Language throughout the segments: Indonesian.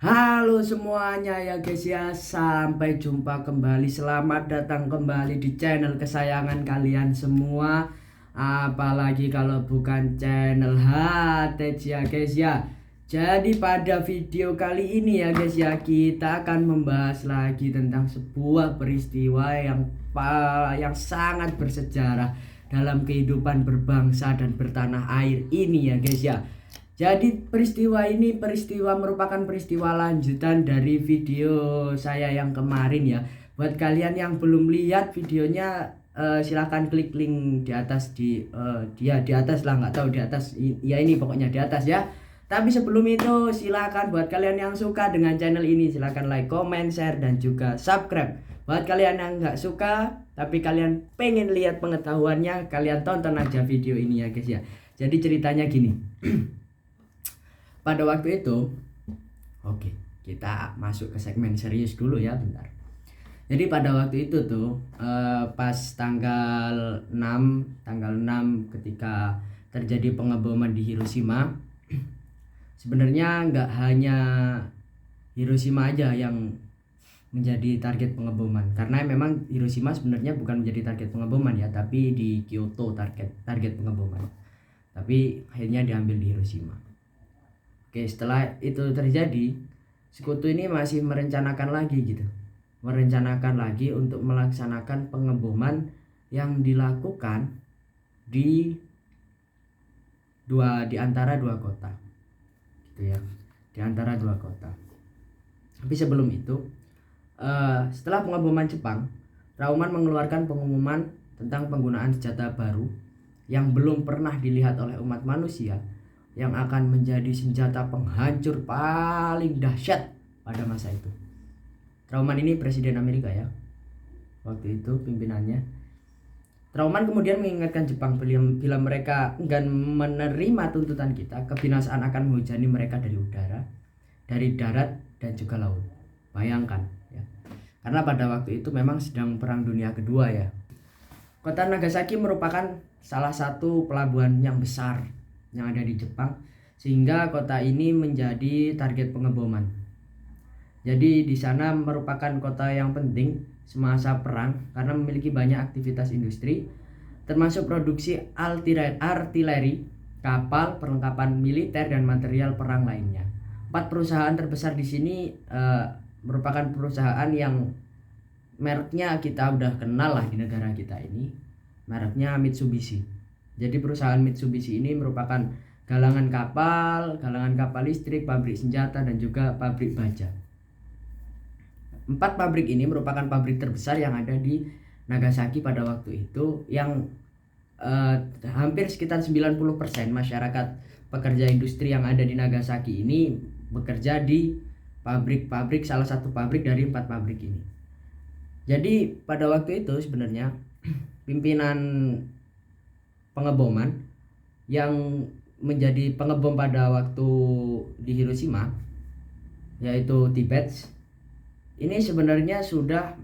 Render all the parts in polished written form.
Halo semuanya ya guys ya, sampai jumpa kembali. Selamat datang kembali di channel kesayangan kalian semua. Apalagi kalau bukan channel HTC ya guys ya. Jadi pada video kali ini ya guys ya, kita akan membahas lagi tentang sebuah peristiwa yang sangat bersejarah dalam kehidupan berbangsa dan bertanah air ini ya guys ya. Jadi peristiwa merupakan peristiwa lanjutan dari video saya yang kemarin ya. Buat kalian yang belum lihat videonya, silahkan klik link di atas dia di atas lah, nggak tahu di atas ya, ini pokoknya di atas ya. Tapi sebelum itu silahkan buat kalian yang suka dengan channel ini silahkan like, comment, share dan juga subscribe. Buat kalian yang nggak suka tapi kalian pengen lihat pengetahuannya, kalian tonton aja video ini ya guys ya. Jadi ceritanya gini. Pada waktu itu, oke, kita masuk ke segmen serius dulu ya, bentar. Jadi pada waktu itu tuh, pas tanggal 6 ketika terjadi pengeboman di Hiroshima. Sebenarnya nggak hanya Hiroshima aja yang menjadi target pengeboman, karena memang Hiroshima sebenarnya bukan menjadi target pengeboman ya, tapi di Kyoto target pengeboman. Tapi akhirnya diambil di Hiroshima. Oke, setelah itu terjadi, sekutu ini masih merencanakan lagi gitu. Merencanakan lagi untuk melaksanakan pengeboman yang dilakukan di antara dua kota. Gitu ya. Di antara dua kota. Tapi sebelum itu, setelah pengeboman Jepang, Trauman mengeluarkan pengumuman tentang penggunaan senjata baru yang belum pernah dilihat oleh umat manusia, yang akan menjadi senjata penghancur paling dahsyat pada masa itu. Trauman ini presiden Amerika ya, waktu itu pimpinannya. Trauman kemudian mengingatkan Jepang bila mereka enggan menerima tuntutan kita, kebinasaan akan menghujani mereka dari udara, dari darat dan juga laut. Bayangkan ya. Karena pada waktu itu memang sedang Perang Dunia Kedua ya. Kota Nagasaki merupakan salah satu pelabuhan yang besar yang ada di Jepang, sehingga kota ini menjadi target pengeboman. Jadi di sana merupakan kota yang penting semasa perang karena memiliki banyak aktivitas industri, termasuk produksi artileri, kapal, perlengkapan militer dan material perang lainnya. 4 perusahaan terbesar di sini merupakan perusahaan yang mereknya kita udah kenal lah di negara kita ini. Mereknya Mitsubishi. Jadi perusahaan Mitsubishi ini merupakan galangan kapal listrik, pabrik senjata dan juga pabrik baja. 4 pabrik ini merupakan pabrik terbesar yang ada di Nagasaki pada waktu itu, yang hampir sekitar 90% masyarakat pekerja industri yang ada di Nagasaki ini bekerja di pabrik-pabrik, salah satu pabrik dari 4 pabrik ini. Jadi pada waktu itu sebenarnya pimpinan pengeboman yang menjadi pengebom pada waktu di Hiroshima, yaitu Tibet, ini sebenarnya sudah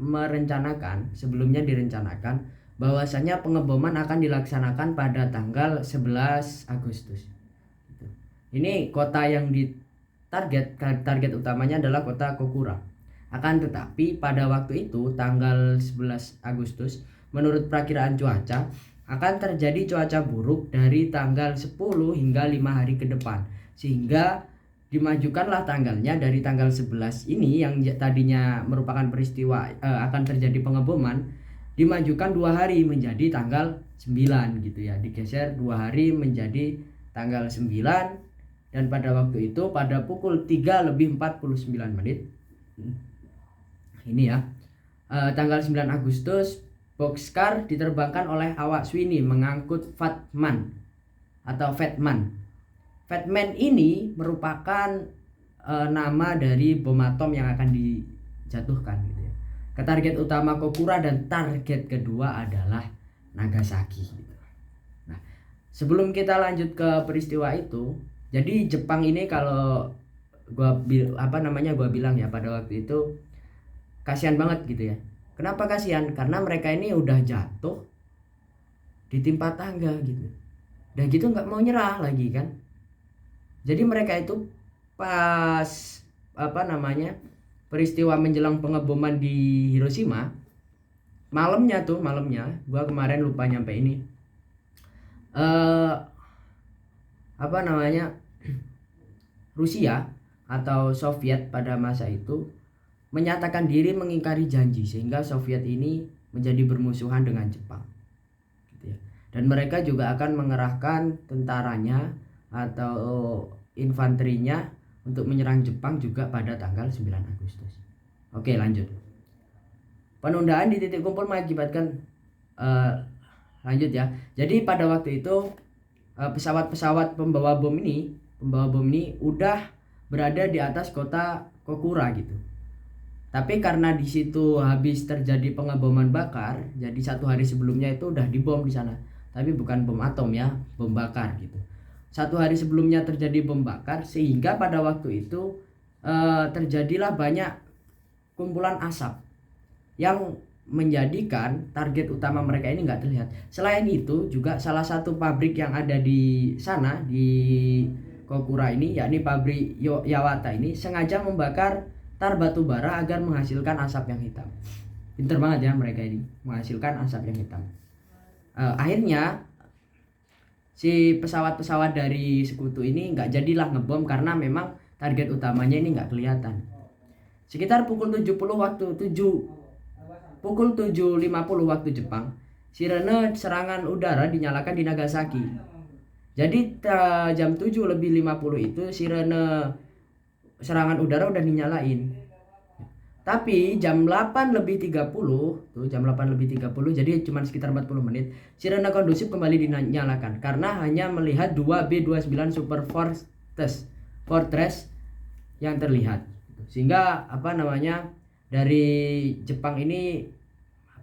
sebelumnya direncanakan bahwasanya pengeboman akan dilaksanakan pada tanggal 11 Agustus. Ini kota yang target utamanya adalah kota Kokura. Akan tetapi pada waktu itu tanggal 11 Agustus menurut perakiraan cuaca akan terjadi cuaca buruk dari tanggal 10 hingga 5 hari ke depan, sehingga dimajukanlah tanggalnya dari tanggal 11 ini yang tadinya merupakan peristiwa akan terjadi pengeboman, dimajukan 2 hari menjadi tanggal 9 gitu ya, digeser 2 hari menjadi tanggal 9. Dan pada waktu itu pada pukul 3:49 ini ya, tanggal 9 Agustus, boxcar diterbangkan oleh awak Sweeney mengangkut Fatman atau Fatman. Fatman ini merupakan nama dari bom atom yang akan dijatuhkan gitu ya, ke target utama Kokura, dan target kedua adalah Nagasaki gitu. Nah, sebelum kita lanjut ke peristiwa itu, jadi Jepang ini kalau gua bilang ya pada waktu itu kasihan banget gitu ya. Kenapa kasihan? Karena mereka ini udah jatuh ditimpa tangga gitu. Dan gitu nggak mau nyerah lagi kan. Jadi mereka itu pas peristiwa menjelang pengeboman di Hiroshima, malamnya gua kemarin lupa nyampe ini, Rusia atau Soviet pada masa itu menyatakan diri mengingkari janji, sehingga Soviet ini menjadi bermusuhan dengan Jepang gitu ya. Dan mereka juga akan mengerahkan tentaranya atau infanterinya untuk menyerang Jepang juga pada tanggal 9 Agustus. Oke, lanjut. Penundaan di titik kumpul mengakibatkan lanjut ya. Jadi pada waktu itu pesawat-pesawat pembawa bom ini udah berada di atas kota Kokura gitu. Tapi karena di situ habis terjadi pengeboman bakar, jadi 1 hari sebelumnya itu udah dibom di sana. Tapi bukan bom atom ya, bom bakar gitu. 1 hari sebelumnya terjadi bom bakar, sehingga pada waktu itu terjadilah banyak kumpulan asap yang menjadikan target utama mereka ini nggak terlihat. Selain itu juga salah satu pabrik yang ada di sana di Kokura ini, yakni pabrik Yawata ini, sengaja membakar tar batu bara agar menghasilkan asap yang hitam. Pinter banget ya mereka ini, menghasilkan asap yang hitam. Akhirnya si pesawat-pesawat dari sekutu ini nggak jadilah ngebom karena memang target utamanya ini nggak kelihatan. Sekitar pukul 7.50 waktu Jepang, sirene serangan udara dinyalakan di Nagasaki. Jadi jam 7:50 itu sirene serangan udara udah dinyalain. Tapi jam 8:30 jadi cuma sekitar 40 menit, sirene kondusif kembali dinyalakan karena hanya melihat 2 B-29 Super Fortress yang terlihat. Sehingga dari Jepang ini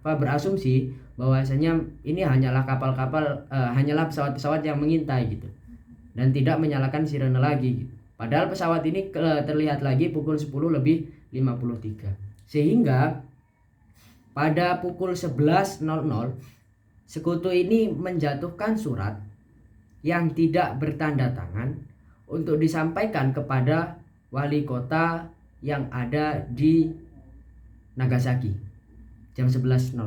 berasumsi bahwasanya ini hanyalah hanyalah pesawat-pesawat yang mengintai gitu, dan tidak menyalakan sirene lagi gitu. Padahal pesawat ini terlihat lagi pukul 10:53. Sehingga pada pukul 11.00 sekutu ini menjatuhkan surat yang tidak bertanda tangan untuk disampaikan kepada wali kota yang ada di Nagasaki jam 11.00.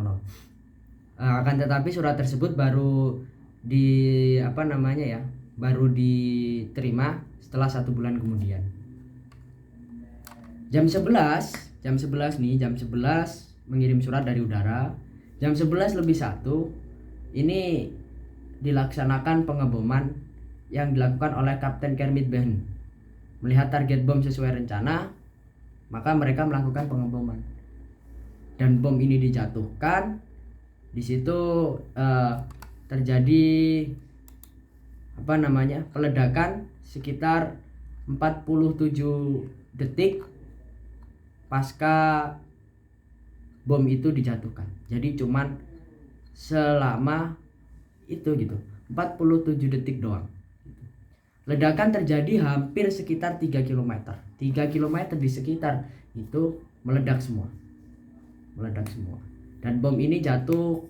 Akan tetapi surat tersebut baru diterima setelah 1 bulan kemudian. Jam 11 mengirim surat dari udara. Jam 11:01 ini dilaksanakan pengeboman yang dilakukan oleh Kapten Kermit Behn. Melihat target bom sesuai rencana, maka mereka melakukan pengeboman. Dan bom ini dijatuhkan. Di situ terjadi peledakan sekitar 47 detik pasca bom itu dijatuhkan. Jadi cuman selama itu gitu, 47 detik doang. Ledakan terjadi hampir sekitar 3 km. 3 km di sekitar itu meledak semua. Dan bom ini jatuh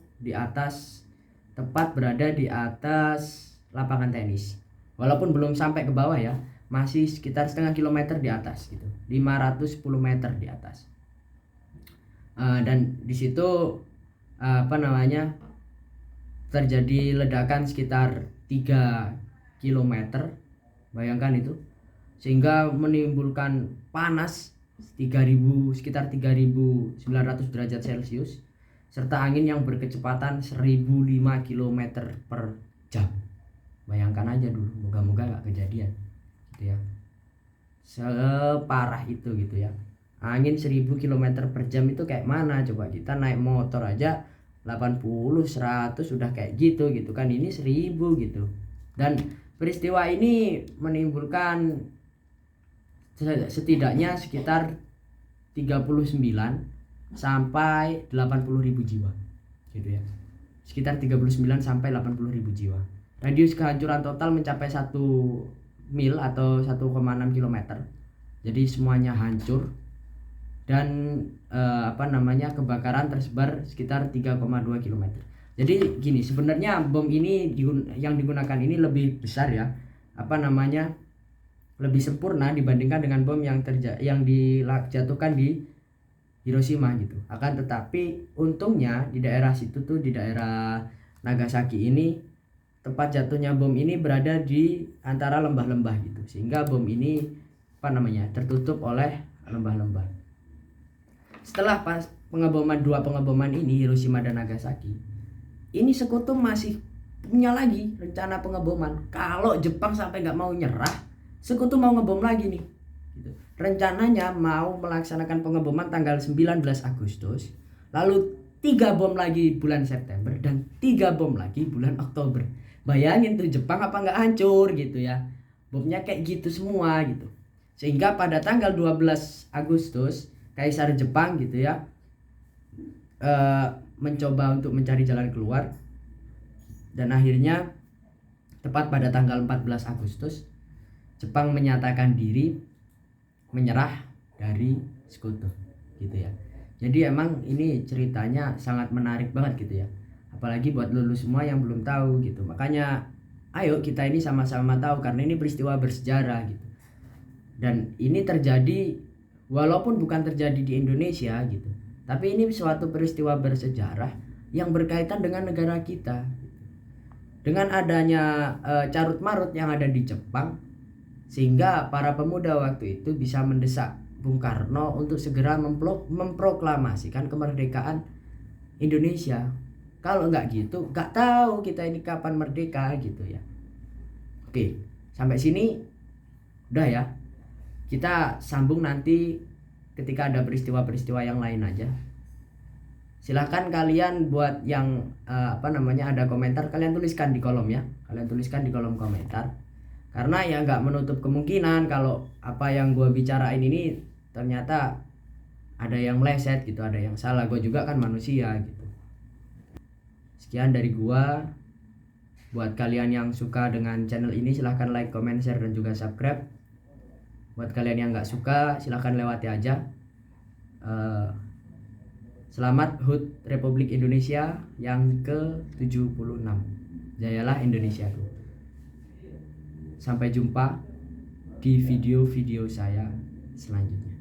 tepat berada di atas lapangan tenis. Walaupun belum sampai ke bawah ya, masih sekitar setengah kilometer di atas gitu, 510 meter di atas. Dan di situ terjadi ledakan sekitar 3 km, bayangkan itu, sehingga menimbulkan panas sekitar 3.900 derajat Celcius, serta angin yang berkecepatan 1.005 km per jam. Bayangkan aja dulu, moga-moga gak kejadian gitu ya, separah itu gitu ya. Angin 1.000 km per jam itu kayak mana coba, kita naik motor aja 80, 100 udah kayak gitu kan, ini 1.000 gitu. Dan peristiwa ini menimbulkan setidaknya sekitar 39 sampai 80.000 jiwa gitu ya, sekitar 39 sampai 80.000 jiwa. Radius kehancuran total mencapai 1 mil atau 1,6 km. Jadi semuanya hancur. Dan kebakaran tersebar sekitar 3,2 km. Jadi gini, sebenarnya bom ini yang digunakan ini lebih besar ya. lebih sempurna dibandingkan dengan bom yang dijatuhkan di Hiroshima gitu. Akan tetapi untungnya di daerah situ tuh, di daerah Nagasaki ini, tempat jatuhnya bom ini berada di antara lembah-lembah gitu, sehingga bom ini tertutup oleh lembah-lembah. Setelah dua pengeboman ini, Hiroshima dan Nagasaki, ini sekutu masih punya lagi rencana pengeboman. Kalau Jepang sampai nggak mau nyerah, sekutu mau ngebom lagi nih gitu. Rencananya mau melaksanakan pengeboman tanggal 19 Agustus, lalu 3 bom lagi bulan September, dan 3 bom lagi bulan Oktober. Bayangin tuh Jepang apa nggak hancur gitu ya. Bomnya kayak gitu semua gitu. Sehingga pada tanggal 12 Agustus Kaisar Jepang gitu ya mencoba untuk mencari jalan keluar, dan akhirnya tepat pada tanggal 14 Agustus Jepang menyatakan diri menyerah dari sekutu gitu ya. Jadi emang ini ceritanya sangat menarik banget gitu ya, apalagi buat lulu semua yang belum tahu gitu. Makanya ayo kita ini sama-sama tahu, karena ini peristiwa bersejarah gitu. Dan ini terjadi walaupun bukan terjadi di Indonesia gitu, tapi ini suatu peristiwa bersejarah yang berkaitan dengan negara kita. Dengan adanya carut marut yang ada di Jepang, sehingga para pemuda waktu itu bisa mendesak Bung Karno untuk segera memproklamasikan kemerdekaan Indonesia. Kalau nggak gitu, nggak tahu kita ini kapan merdeka gitu ya. Oke, sampai sini udah ya. Kita sambung nanti ketika ada peristiwa-peristiwa yang lain aja. Silahkan kalian buat yang ada komentar, kalian tuliskan di kolom ya. Kalian tuliskan di kolom komentar. Karena ya nggak menutup kemungkinan kalau apa yang gue bicarain ini ternyata ada yang meleset gitu, ada yang salah. Gue juga kan manusia gitu. Sekian dari gue. Buat kalian yang suka dengan channel ini, silahkan like, comment, share, dan juga subscribe. Buat kalian yang nggak suka, silahkan lewati aja. Selamat HUT Republik Indonesia yang ke-76. Jayalah Indonesiaku. Sampai jumpa di video-video saya selanjutnya.